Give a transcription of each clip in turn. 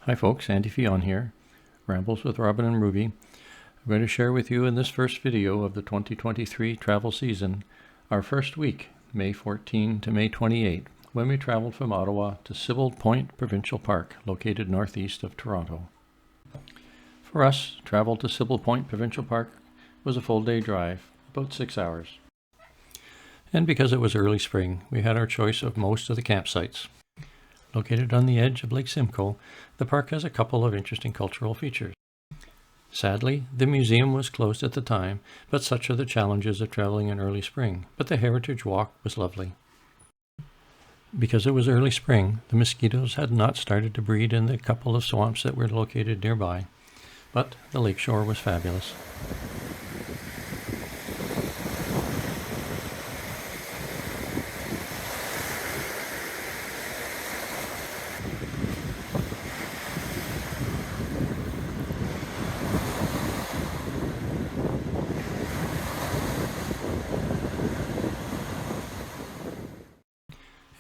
Hi folks, Andy Fyon here, Rambles with Robin and Ruby. I'm going to share with you in this first video of the 2023 travel season our first week, May 14 to May 28, when we traveled from Ottawa to Sibbald Point Provincial Park, located northeast of Toronto. For us, travel to Sibbald Point Provincial Park was a full day drive, about 6 hours. And because it was early spring, we had our choice of most of the campsites. Located on the edge of Lake Simcoe, the park has a couple of interesting cultural features. Sadly, the museum was closed at the time, but such are the challenges of traveling in early spring. But the Heritage Walk was lovely. Because it was early spring, the mosquitoes had not started to breed in the couple of swamps that were located nearby, but the lakeshore was fabulous.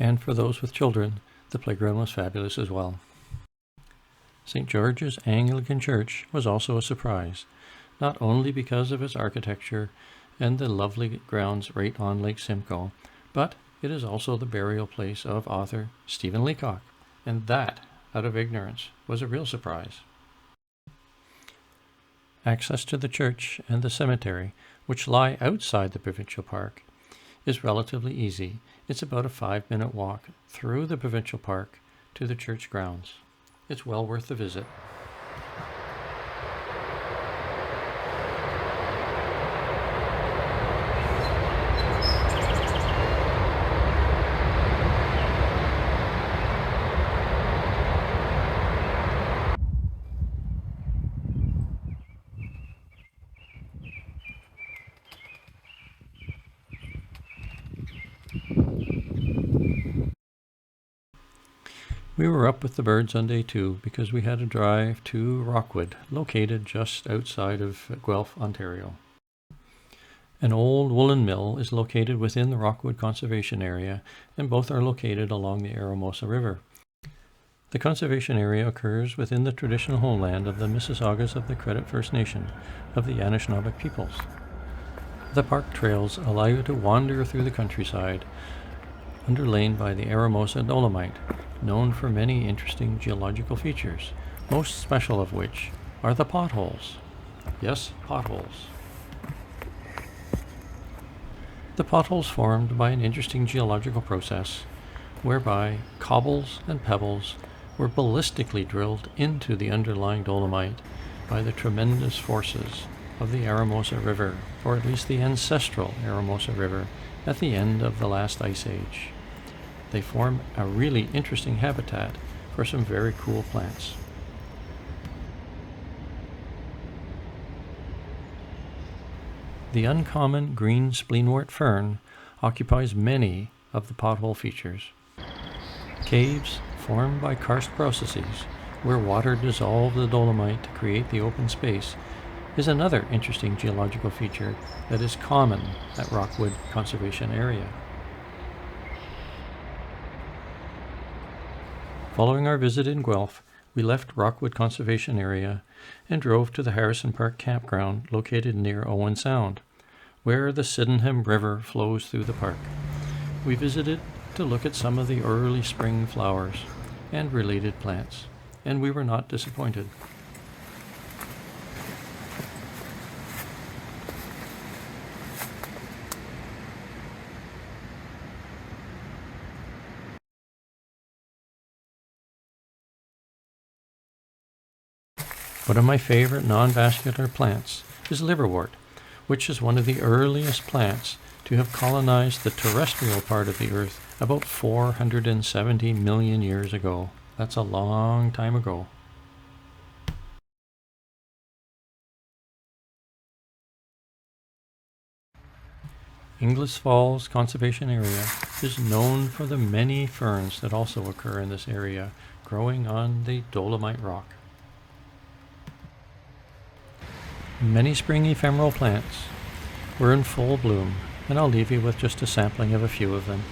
And for those with children, the playground was fabulous as well. St. George's Anglican Church was also a surprise, not only because of its architecture and the lovely grounds right on Lake Simcoe, but it is also the burial place of author Stephen Leacock, and that, out of ignorance, was a real surprise. Access to the church and the cemetery, which lie outside the provincial park, is relatively easy. It's about a 5-minute walk through the provincial park to the church grounds. It's well worth the visit. We were up with the birds on day 2 because we had a drive to Rockwood, located just outside of Guelph, Ontario. An old woolen mill is located within the Rockwood Conservation Area, and both are located along the Eramosa River. The conservation area occurs within the traditional homeland of the Mississaugas of the Credit First Nation of the Anishinaabe peoples. The park trails allow you to wander through the countryside, underlain by the Eramosa Dolomite, known for many interesting geological features, most special of which are the potholes. Yes, potholes. The potholes formed by an interesting geological process whereby cobbles and pebbles were ballistically drilled into the underlying dolomite by the tremendous forces of the Eramosa River, or at least the ancestral Eramosa River, at the end of the last ice age. They form a really interesting habitat for some very cool plants. The uncommon green spleenwort fern occupies many of the pothole features. Caves formed by karst processes, where water dissolves the dolomite to create the open space, is another interesting geological feature that is common at Rockwood Conservation Area. Following our visit in Guelph, we left Rockwood Conservation Area and drove to the Harrison Park Campground located near Owen Sound, where the Sydenham River flows through the park. We visited to look at some of the early spring flowers and related plants, and we were not disappointed. One of my favorite non-vascular plants is liverwort, which is one of the earliest plants to have colonized the terrestrial part of the Earth about 470 million years ago. That's a long time ago. Inglis Falls Conservation Area is known for the many ferns that also occur in this area, growing on the dolomite rock. Many spring ephemeral plants were in full bloom, and I'll leave you with just a sampling of a few of them.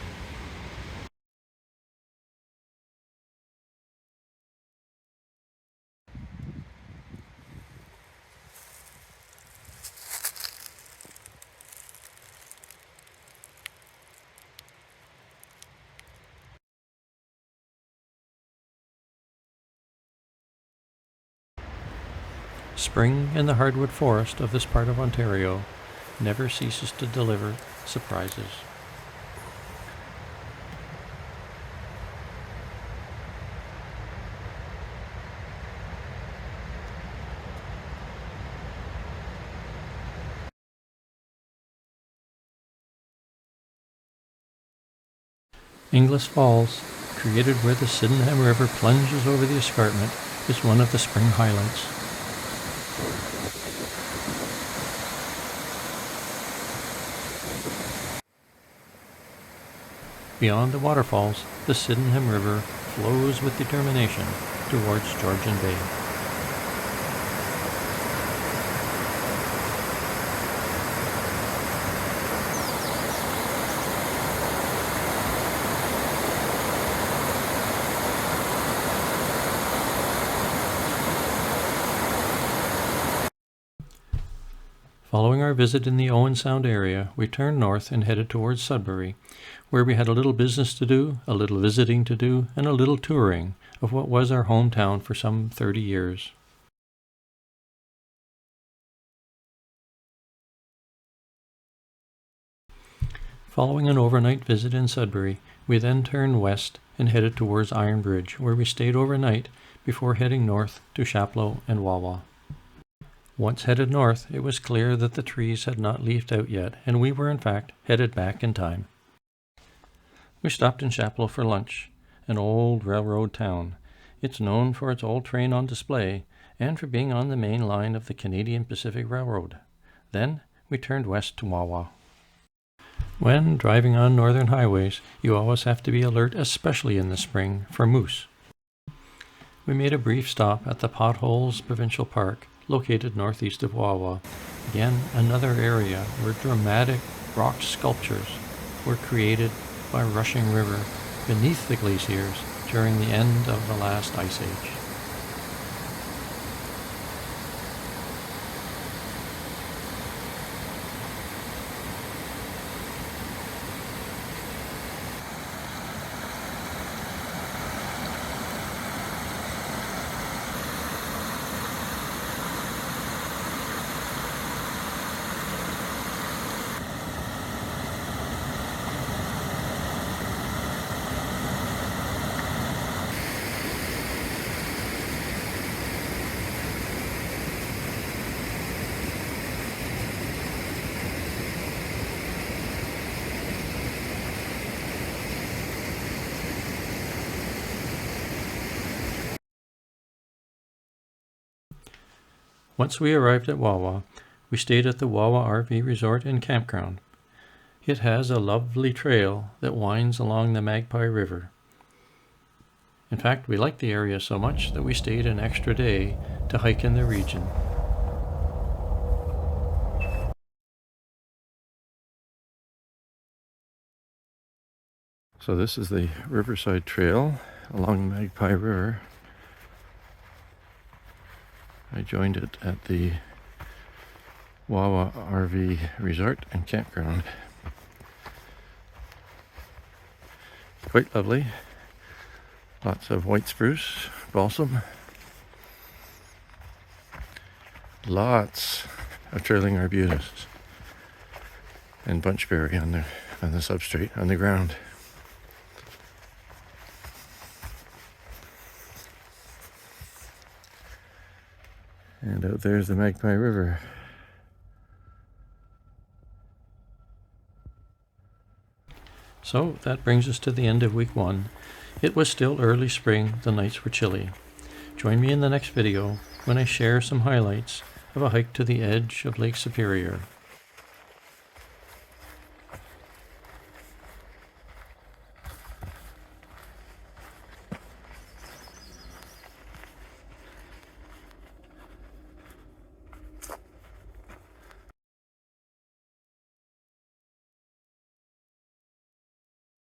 Spring in the hardwood forest of this part of Ontario never ceases to deliver surprises. Inglis Falls, created where the Sydenham River plunges over the escarpment, is one of the spring highlights. Beyond the waterfalls, the Sydenham River flows with determination towards Georgian Bay. Following our visit in the Owen Sound area, we turned north and headed towards Sudbury, where we had a little business to do, a little visiting to do, and a little touring of what was our hometown for some 30 years. Following an overnight visit in Sudbury, we then turned west and headed towards Iron Bridge, where we stayed overnight before heading north to Chapleau and Wawa. Once headed north, it was clear that the trees had not leafed out yet, and we were in fact headed back in time. We stopped in Chapleau for lunch, an old railroad town. It's known for its old train on display and for being on the main line of the Canadian Pacific Railroad. Then we turned west to Wawa. When driving on northern highways, you always have to be alert, especially in the spring, for moose. We made a brief stop at the Potholes Provincial Park, located northeast of Wawa. Again, another area where dramatic rock sculptures were created by rushing river beneath the glaciers during the end of the last ice age. Once we arrived at Wawa, we stayed at the Wawa RV Resort and Campground. It has a lovely trail that winds along the Magpie River. In fact, we liked the area so much that we stayed an extra day to hike in the region. So this is the Riverside Trail along the Magpie River. I joined it at the Wawa RV Resort and Campground. Quite lovely. Lots of white spruce, balsam. Lots of trailing arbutus and bunchberry on the substrate, on the ground. And out there's the Magpie River. So that brings us to the end of week 1. It was still early spring, the nights were chilly. Join me in the next video when I share some highlights of a hike to the edge of Lake Superior.